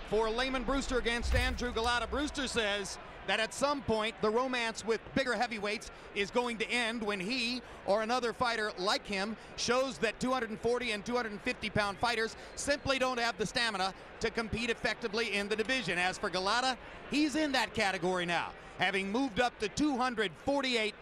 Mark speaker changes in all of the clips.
Speaker 1: for Layman Brewster against Andrew Gołota. Brewster says that at some point the romance with bigger heavyweights is going to end when he or another fighter like him shows that 240 and 250-pound fighters simply don't have the stamina to compete effectively in the division. As for Gołota, he's in that category now, having moved up to 248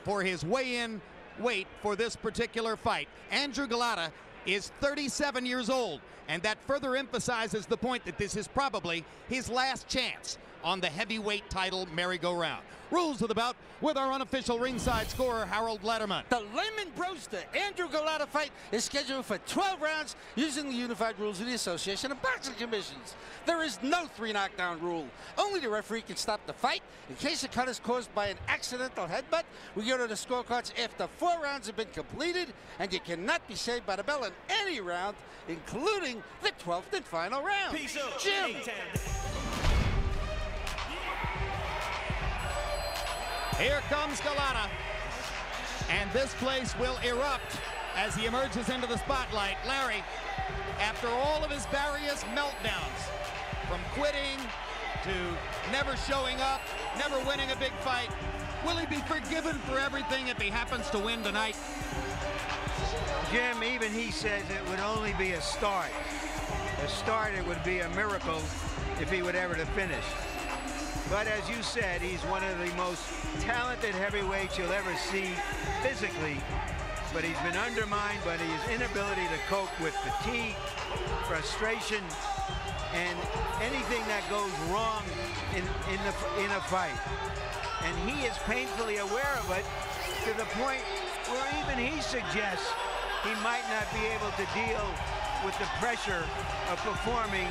Speaker 1: for his weigh-in weight for this particular fight. Andrew Gołota is 37 years old, and that further emphasizes the point that this is probably his last chance on the heavyweight title merry-go-round. Rules of the bout with our unofficial ringside scorer, Harold Letterman.
Speaker 2: The Layman Brewster Andrew Gołota fight is scheduled for 12 rounds using the unified rules of the Association of Boxing Commissions. There is no 3 knockdown rule. Only the referee can stop the fight. In case the cut is caused by an accidental headbutt, we go to the scorecards after 4 rounds have been completed, and you cannot be saved by the bell in any round, including the 12th and final round. Jim.
Speaker 1: Here comes Gołota, and this place will erupt as he emerges into the spotlight. Larry, after all of his various meltdowns, from quitting to never showing up, never winning a big fight, will he be forgiven for everything if he happens to win tonight?
Speaker 3: Jim, even he says it would only be a start. A start, it would be a miracle if he would ever to finish. But as you said, he's one of the most talented heavyweights you'll ever see physically. But he's been undermined by his inability to cope with fatigue, frustration, and anything that goes wrong in a fight. And he is painfully aware of it, to the point where even he suggests he might not be able to deal with the pressure of performing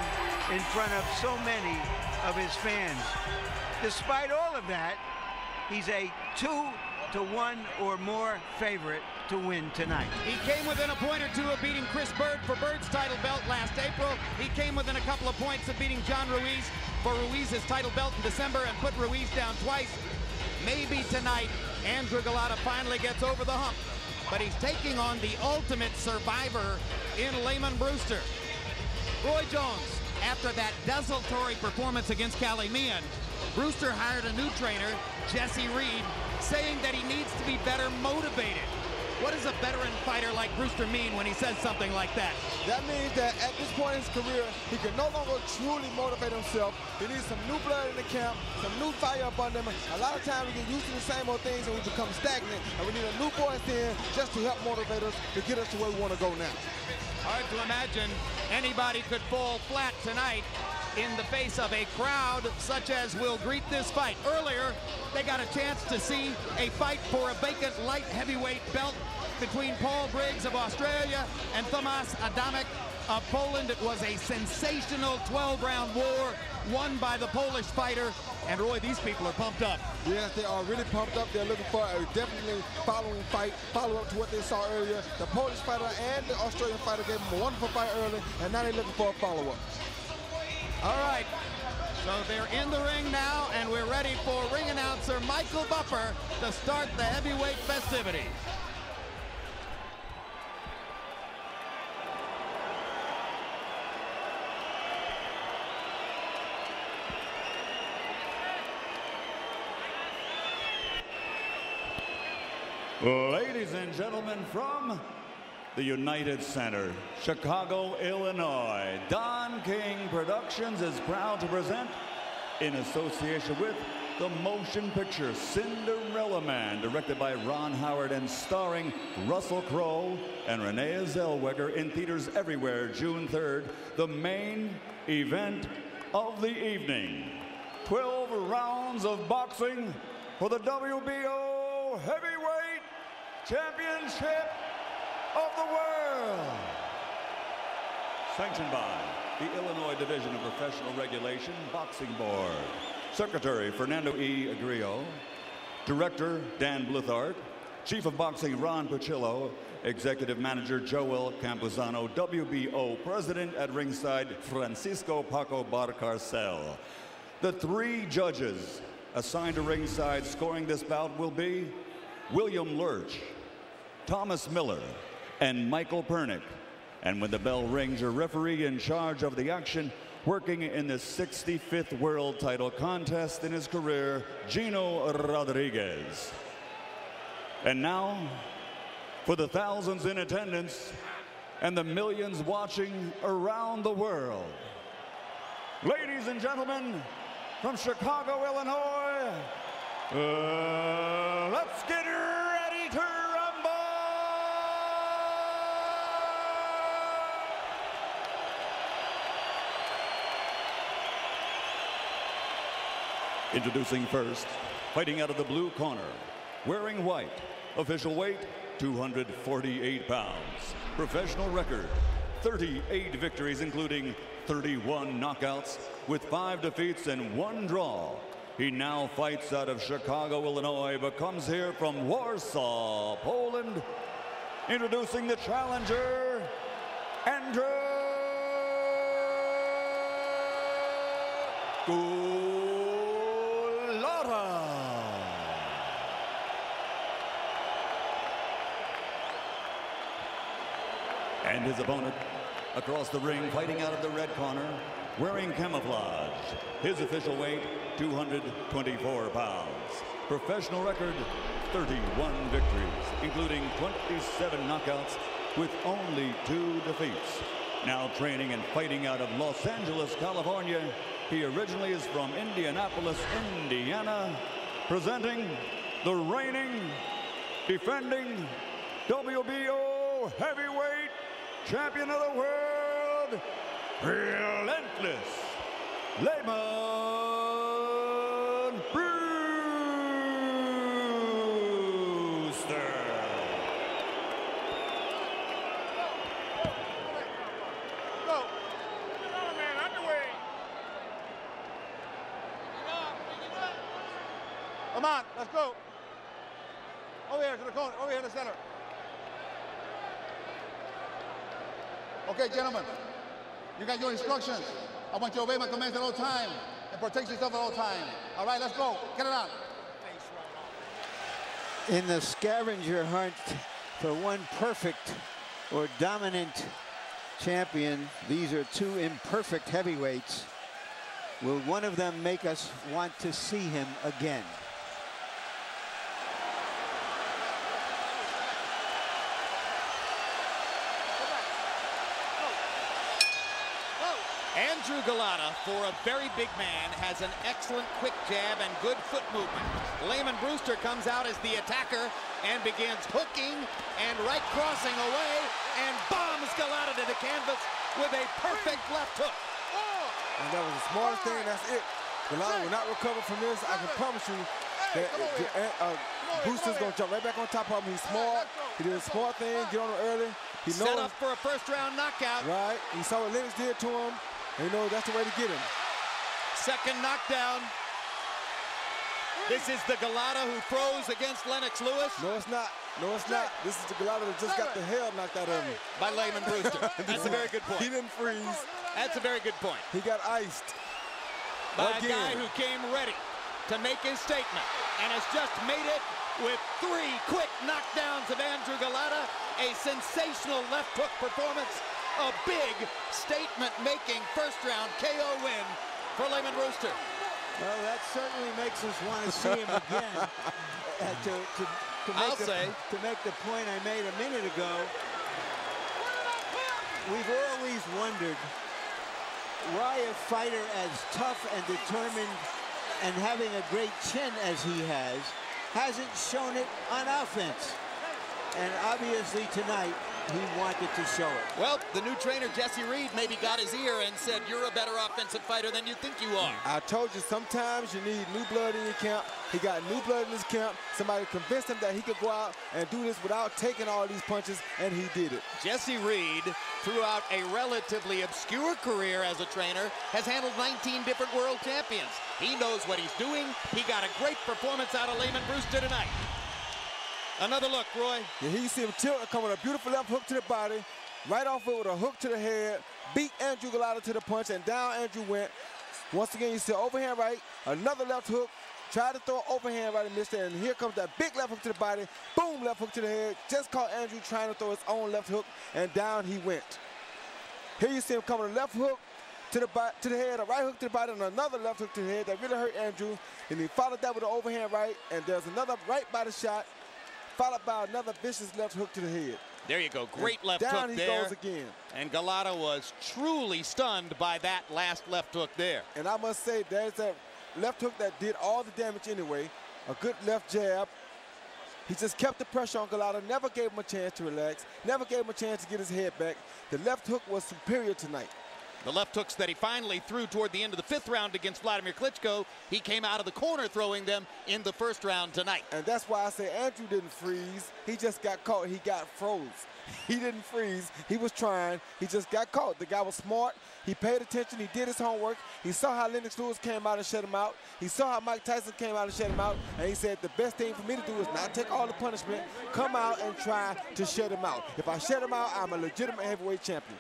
Speaker 3: in front of so many of his fans. Despite all of that, he's a 2-to-1 or more favorite to win tonight.
Speaker 1: He came within a point or two of beating Chris Bird for Bird's title belt last April. He came within a couple of points of beating John Ruiz for Ruiz's title belt in December and put Ruiz down twice. Maybe tonight, Andrew Gołota finally gets over the hump, but he's taking on the ultimate survivor in Layman Brewster. Roy Jones, after that desultory performance against Cali Meehan, Brewster hired a new trainer, Jesse Reed, saying that he needs to be better motivated. What does a veteran fighter like Brewster mean when he says something like that?
Speaker 4: That means that at this point in his career, he can no longer truly motivate himself. He needs some new blood in the camp, some new fire up under him. A lot of times we get used to the same old things and we become stagnant, and we need a new voice in just to help motivate us to get us to where we want to go now.
Speaker 1: Hard to imagine anybody could fall flat tonight in the face of a crowd such as will greet this fight. Earlier, they got a chance to see a fight for a vacant light heavyweight belt between Paul Briggs of Australia and Tomasz Adamek of Poland. It was a sensational 12-round war won by the Polish fighter. And Roy, these people are pumped up.
Speaker 4: Yes, they are really pumped up. They're looking for a definitely following fight, follow up to what they saw earlier. The Polish fighter and the Australian fighter gave them a wonderful fight early, and now they're looking for a follow-up.
Speaker 1: All right, so they're in the ring now, and we're ready for ring announcer Michael Buffer to start the heavyweight festivities.
Speaker 5: Ladies and gentlemen, from the United Center, Chicago, Illinois, Don King Productions is proud to present, in association with the motion picture Cinderella Man, directed by Ron Howard and starring Russell Crowe and Renee Zellweger, in theaters everywhere June 3rd, the main event of the evening. 12 rounds of boxing for the WBO Heavyweight Championship of the World. Sanctioned by the Illinois Division of Professional Regulation Boxing Board. Secretary Fernando E. Agrio, Director Dan Bluthart, Chief of Boxing Ron Pacillo, Executive Manager Joel Campuzano, WBO President at ringside Francisco Paco Barcarcel. The 3 judges assigned to ringside scoring this bout will be William Lurch, Thomas Miller, and Michael Pernick. And when the bell rings, your referee in charge of the action working in the 65th world title contest in his career, Gino Rodriguez. And now, for the thousands in attendance and the millions watching around the world, ladies and gentlemen, from Chicago, Illinois, let's get ready to rumble! Introducing first, fighting out of the blue corner, wearing white, official weight 248 pounds, professional record 38 victories including 31 knockouts with 5 defeats and 1 draw. He now fights out of Chicago, Illinois, but comes here from Warsaw, Poland. Introducing the challenger, Andrew Gołota. And his opponent across the ring, fighting out of the red corner, wearing camouflage. His official weight, 224 pounds. Professional record, 31 victories, including 27 knockouts with only 2 defeats. Now training and fighting out of Los Angeles, California. He originally is from Indianapolis, Indiana. Presenting the reigning, defending WBO heavyweight champion of the world, relentless Lemon Brewster.
Speaker 6: Go. Man, underway. Come on, let's go. Over here to the corner, over here to the center. Okay, gentlemen, you got your instructions. I want you to obey my commands at all times and protect yourself at all times. All right, let's go. Get it on.
Speaker 3: In the scavenger hunt for one perfect or dominant champion, these are 2 imperfect heavyweights. Will one of them make us want to see him again?
Speaker 1: Andrew Gołota, for a very big man, has an excellent quick jab and good foot movement. Lemon Brewster comes out as the attacker and begins hooking and right crossing away and bombs Gołota to the canvas with a perfect left hook.
Speaker 4: And that was the smartest thing, that's it. Gołota will not recover from this. I can promise you that Brewster's going to jump right back on top of him. He's smart. He did a smart thing, get on him early. He
Speaker 1: Set up for a first-round knockout.
Speaker 4: Right. He saw what Lennox did to him. You know, that's the way to get him.
Speaker 1: Second knockdown. This is the Gołota who froze against Lennox Lewis.
Speaker 4: No, it's not. No, it's not. This is the Gołota that just got the hell knocked out of him.
Speaker 1: By Lemon Brewster. That's a very good point.
Speaker 4: He didn't freeze.
Speaker 1: That's a very good point.
Speaker 4: He got iced.
Speaker 1: By a guy who came ready to make his statement and has just made it with 3 quick knockdowns of Andrew Gołota. A sensational left hook performance. A big statement-making first-round KO win for Lemon Brewster.
Speaker 3: Well, that certainly makes us want to see him again. To make the point I made a minute ago, we've always wondered why a fighter as tough and determined and having a great chin as he hasn't shown it on offense. And obviously tonight, he wanted to show it.
Speaker 1: Well, the new trainer, Jesse Reed, maybe got his ear and said, you're a better offensive fighter than you think you are.
Speaker 4: I told you, sometimes you need new blood in your camp. He got new blood in his camp. Somebody convinced him that he could go out and do this without taking all these punches, and he did it.
Speaker 1: Jesse Reed, throughout a relatively obscure career as a trainer, has handled 19 different world champions. He knows what he's doing. He got a great performance out of Lemon Brewster tonight. Another look, Roy.
Speaker 4: Yeah, here you see him tilt and come with a beautiful left hook to the body, right off it with a hook to the head, beat Andrew Gołota to the punch, and down Andrew went. Once again, you see overhand right, another left hook, tried to throw an overhand right and missed it, and here comes that big left hook to the body, boom, left hook to the head, just caught Andrew trying to throw his own left hook, and down he went. Here you see him coming with a left hook, to the head, a right hook to the body, and another left hook to the head that really hurt Andrew. And he followed that with an overhand right, and there's another right body shot, followed by another vicious left hook to the head.
Speaker 1: There you go. Great left
Speaker 4: down
Speaker 1: hook
Speaker 4: he
Speaker 1: there.
Speaker 4: goes again.
Speaker 1: And Gołota was truly stunned by that last left hook there.
Speaker 4: And I must say, there's that left hook that did all the damage anyway. A good left jab. He just kept the pressure on Gołota, never gave him a chance to relax, never gave him a chance to get his head back. The left hook was superior tonight.
Speaker 1: The left hooks that he finally threw toward the end of the 5th round against Vladimir Klitschko, he came out of the corner throwing them in the 1st round tonight.
Speaker 4: And that's why I say Andrew didn't freeze. He just got caught. He got froze. He didn't freeze. He was trying. He just got caught. The guy was smart. He paid attention. He did his homework. He saw how Lennox Lewis came out and shut him out. He saw how Mike Tyson came out and shut him out. And he said, the best thing for me to do is not take all the punishment, come out and try to shut him out. If I shut him out, I'm a legitimate heavyweight champion.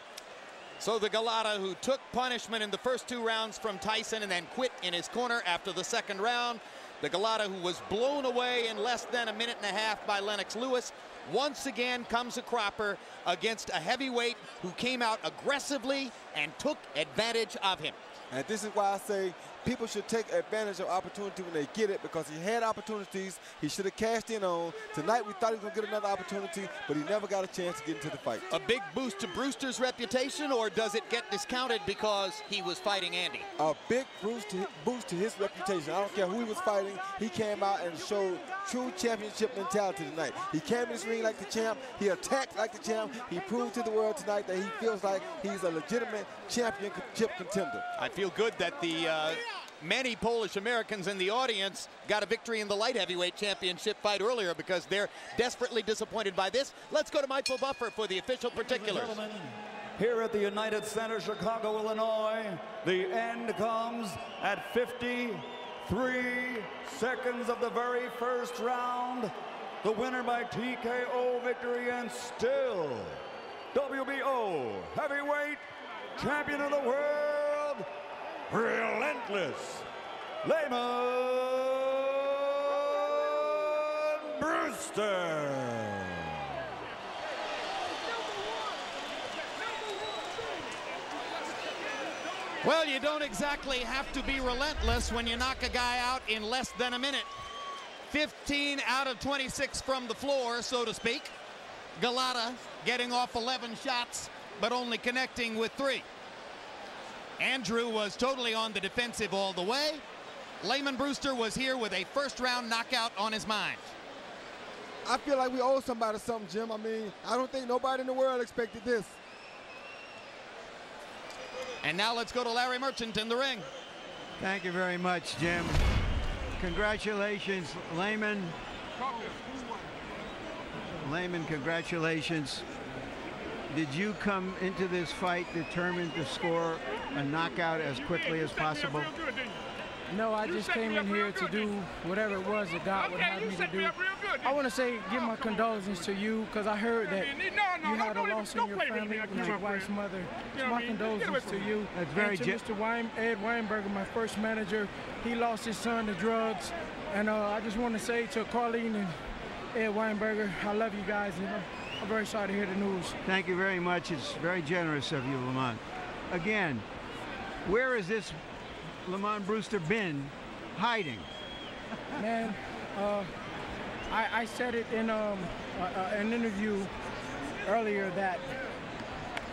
Speaker 1: So the Gołota, who took punishment in the first 2 rounds from Tyson and then quit in his corner after the 2nd round, the Gołota who was blown away in less than a minute and a half by Lennox Lewis, once again comes a cropper against a heavyweight who came out aggressively and took advantage of him.
Speaker 4: And this is why I say people should take advantage of opportunity when they get it, because he had opportunities he should have cashed in on. Tonight we thought he was going to get another opportunity, but he never got a chance to get into the fight.
Speaker 1: A big boost to Brewster's reputation, or does it get discounted because he was fighting Andy?
Speaker 4: A big boost to his reputation. I don't care who he was fighting. He came out and showed true championship mentality tonight. He came in this ring like the champ. He attacked like the champ. He proved to the world tonight that he feels like he's a legitimate championship contender.
Speaker 1: I feel good that the many Polish Americans in the audience got a victory in the light heavyweight championship fight earlier because they're desperately disappointed by this. Let's go to Michael Buffer for the official particulars.
Speaker 5: Here at the United Center, Chicago, Illinois, the end comes at 53 seconds of the very first round. The winner by TKO victory and still WBO heavyweight champion of the world, relentless Lemon Brewster.
Speaker 1: Well, you don't exactly have to be relentless when you knock a guy out in less than a minute. 15 out of 26 from the floor, so to speak. Gołota getting off 11 shots, but only connecting with 3. Andrew was totally on the defensive all the way. Lemon Brewster was here with a 1st round knockout on his mind.
Speaker 4: I feel like we owe somebody something, Jim. I mean, I don't think nobody in the world expected this.
Speaker 1: And now let's go to Larry Merchant in the ring.
Speaker 3: Thank you very much, Jim. Congratulations, Lemon. Lemon, congratulations. Did you come into this fight determined to score a knockout as quickly as possible?
Speaker 7: No, I just came in here to do whatever it was that God would have me to do. I want to give my condolences to you, because I heard that you had a loss in your family with your wife's mother. So my condolences to you.
Speaker 3: That's very
Speaker 7: and to Mr. Ed Weinberger, my first manager. He lost his son to drugs. And I just want to say to Carlene and Ed Weinberger, I love you guys. And I'm very sorry to hear the news.
Speaker 3: Thank you very much. It's very generous of you, Lemon. Again, where has this Lemon Brewster been hiding?
Speaker 7: Man, I said it in an interview earlier that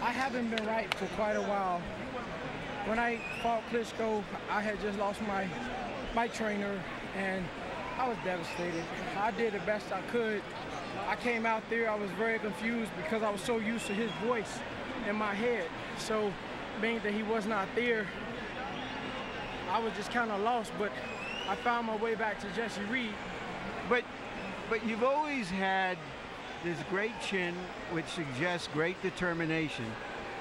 Speaker 7: I haven't been right for quite a while. When I fought Klitschko, I had just lost my trainer, and I was devastated. I did the best I could. I came out there, I was very confused because I was so used to his voice in my head. So being that he was not there, I was just kind of lost, but I found my way back to Jesse Reed.
Speaker 3: But you've always had this great chin, which suggests great determination.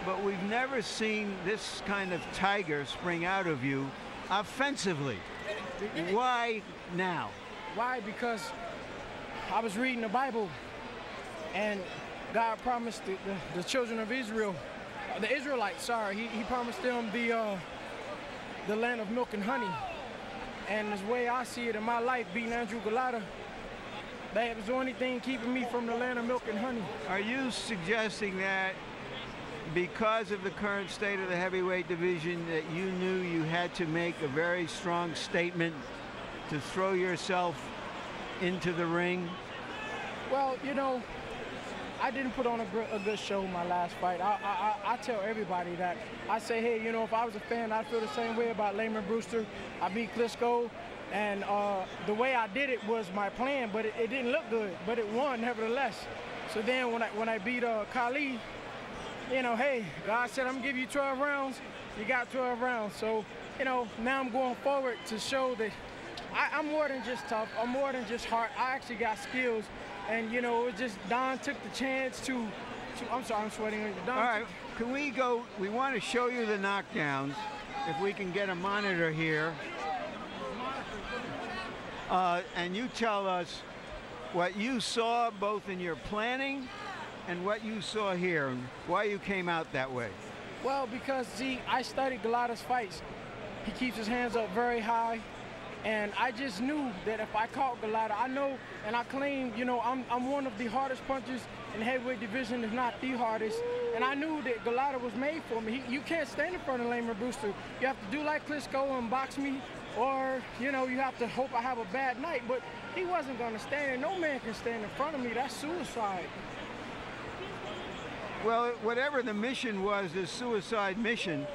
Speaker 3: But we've never seen this kind of tiger spring out of you offensively. Why now?
Speaker 7: Why? Because I was reading the Bible, and God promised the children of Israel, the Israelites, sorry, he promised them the land of milk and honey. And the way I see it in my life, beating Andrew Gołota, that was the only thing keeping me from the land of milk and honey.
Speaker 3: Are you suggesting that because of the current state of the heavyweight division, that you knew you had to make a very strong statement to throw yourself into the ring?
Speaker 7: Well, you know, I didn't put on a good show my last fight. I tell everybody that. I say, hey, you know, if I was a fan, I'd feel the same way about Layman Brewster. I beat Klitschko, and the way I did it was my plan, but it didn't look good, but it won nevertheless. So then when I beat Khali, you know, hey, God said, I'm gonna give you 12 rounds. You got 12 rounds. So, you know, now I'm going forward to show that I'm more than just tough. I'm more than just heart. I actually got skills. And, you know, it just Don took the chance to I'm sorry, I'm sweating. Don,
Speaker 3: all right, can we go? We want to show you the knockdowns. If we can get a monitor here. And you tell us what you saw both in your planning and what you saw here, and why you came out that way.
Speaker 7: Well, because, see, I studied Gołta's fights. He keeps his hands up very high. And I just knew that if I caught Gołta, I know, and I claim, you know, I'm one of the hardest punchers in the heavyweight division, if not the hardest. And I knew that Gołta was made for me. You can't stand in front of Layman Brewster. You have to do like Klitschko and box me, or, you know, you have to hope I have a bad night. But he wasn't going to stand. No man can stand in front of me. That's suicide.
Speaker 3: Well, whatever the mission was, this suicide mission,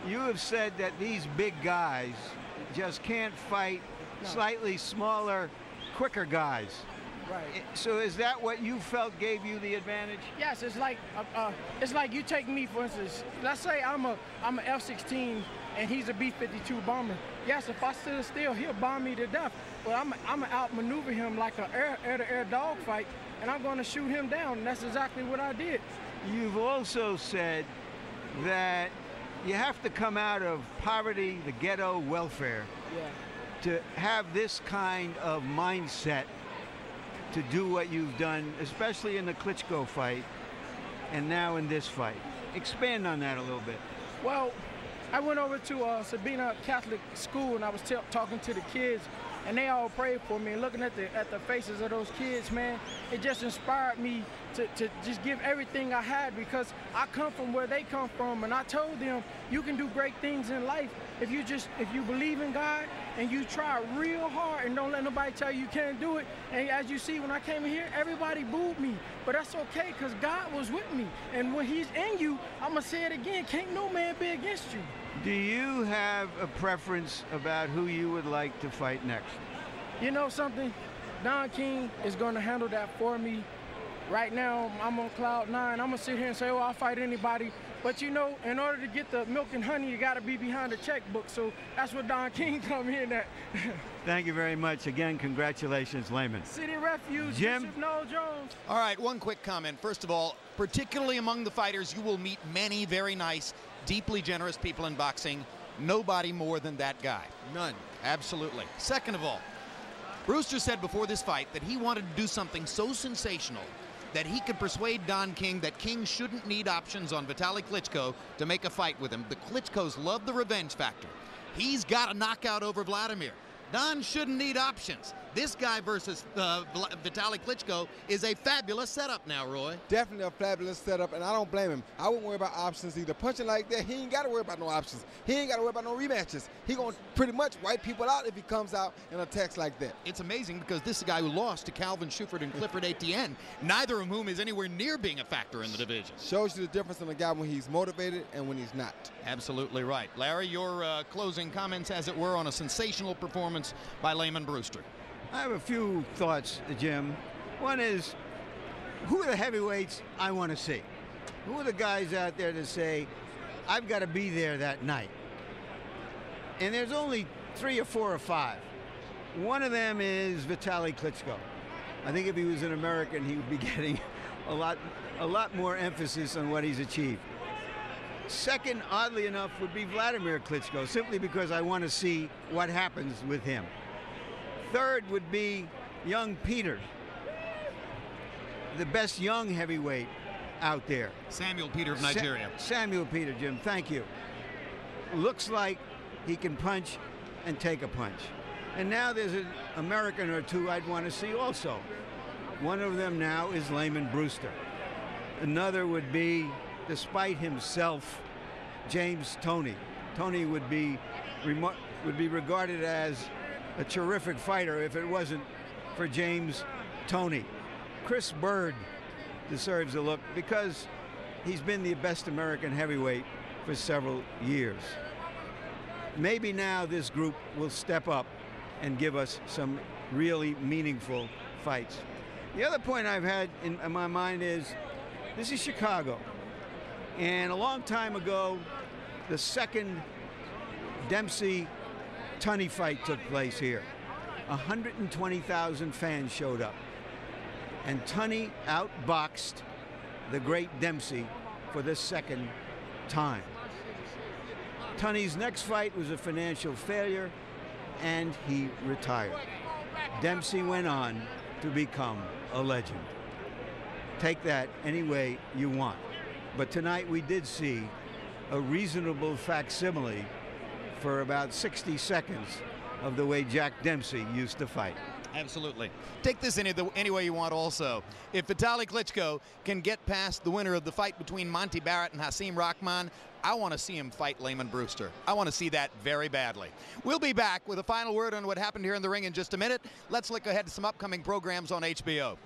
Speaker 3: you have said that these big guys just can't fight slightly smaller, quicker guys.
Speaker 7: Right.
Speaker 3: So is that what you felt gave you the advantage?
Speaker 7: Yes, it's like you take me, for instance. Let's say I'm a F-16 and he's a B-52 bomber. Yes, if I stood still, he'll bomb me to death. But I'm gonna outmaneuver him like an air-to-air dogfight, and I'm going to shoot him down. And that's exactly what I did.
Speaker 3: You've also said that you have to come out of poverty, the ghetto, welfare, to have this kind of mindset to do what you've done, especially in the Klitschko fight and now in this fight. Expand on that a little bit.
Speaker 7: Well, I went over to Sabina Catholic School, and I was talking to the kids, and they all prayed for me. And looking at the faces of those kids, man, it just inspired me to just give everything I had, because I come from where they come from, and I told them, you can do great things in life if you believe in God and you try real hard and don't let nobody tell you can't do it. And as you see, when I came in here, everybody booed me, but that's okay, because God was with me. And when he's in you, I'm gonna say it again, can't no man be against you.
Speaker 3: Do you have a preference about who you would like to fight next?
Speaker 7: You know something? Don King is going to handle that for me. Right now, I'm on cloud 9. I'm going to sit here and say, oh, I'll fight anybody. But, you know, in order to get the milk and honey, you got to be behind the checkbook. So that's what Don King come in at.
Speaker 3: Thank you very much. Again, congratulations, Layman.
Speaker 7: City Refuge,
Speaker 3: Jim?
Speaker 7: Bishop Noel Jones.
Speaker 1: All right, one quick comment. First of all, particularly among the fighters, you will meet many very nice, deeply generous people in boxing. Nobody more than that guy. None. Absolutely. Second of all, Brewster said before this fight that he wanted to do something so sensational that he could persuade Don King that King shouldn't need options on Vitaly Klitschko to make a fight with him. The Klitschkos love the revenge factor. He's got a knockout over Vladimir. Don shouldn't need options. This guy versus Vitaly Klitschko is a fabulous setup now, Roy.
Speaker 4: Definitely a fabulous setup, and I don't blame him. I wouldn't worry about options either. Punching like that, he ain't got to worry about no options. He ain't got to worry about no rematches. He going to pretty much wipe people out if he comes out and attacks like that.
Speaker 1: It's amazing because this is a guy who lost to Calvin Schufert and Clifford Etienne, neither of whom is anywhere near being a factor in the division.
Speaker 4: Shows you the difference in a guy when he's motivated and when he's not.
Speaker 1: Absolutely right. Larry, your closing comments, as it were, on a sensational performance by Layman Brewster.
Speaker 3: I have a few thoughts, Jim. One is, who are the heavyweights I want to see? Who are the guys out there to say, I've got to be there that night? And there's only 3 or 4 or 5. One of them is Vitaly Klitschko. I think if he was an American, he would be getting a lot more emphasis on what he's achieved. Second, oddly enough, would be Vladimir Klitschko, simply because I want to see what happens with him. Third would be young Peter, the best young heavyweight out there.
Speaker 1: Samuel Peter of Nigeria.
Speaker 3: Samuel Peter, Jim, thank you. Looks like he can punch and take a punch. And now there's an American or two I'd want to see also. One of them now is Layman Brewster. Another would be despite himself, James Toney. Toney would be regarded as a terrific fighter if it wasn't for James Toney. Chris Bird deserves a look because he's been the best American heavyweight for several years. Maybe now this group will step up and give us some really meaningful fights. The other point I've had in my mind is this is Chicago. And a long time ago, the second Dempsey-Tunney fight took place here. 120,000 fans showed up. And Tunney outboxed the great Dempsey for the second time. Tunney's next fight was a financial failure, and he retired. Dempsey went on to become a legend. Take that any way you want. But tonight we did see a reasonable facsimile for about 60 seconds of the way Jack Dempsey used to fight.
Speaker 1: Absolutely. Take this any way you want also. If Vitaly Klitschko can get past the winner of the fight between Monty Barrett and Hasim Rahman, I want to see him fight Layman Brewster. I want to see that very badly. We'll be back with a final word on what happened here in the ring in just a minute. Let's look ahead to some upcoming programs on HBO.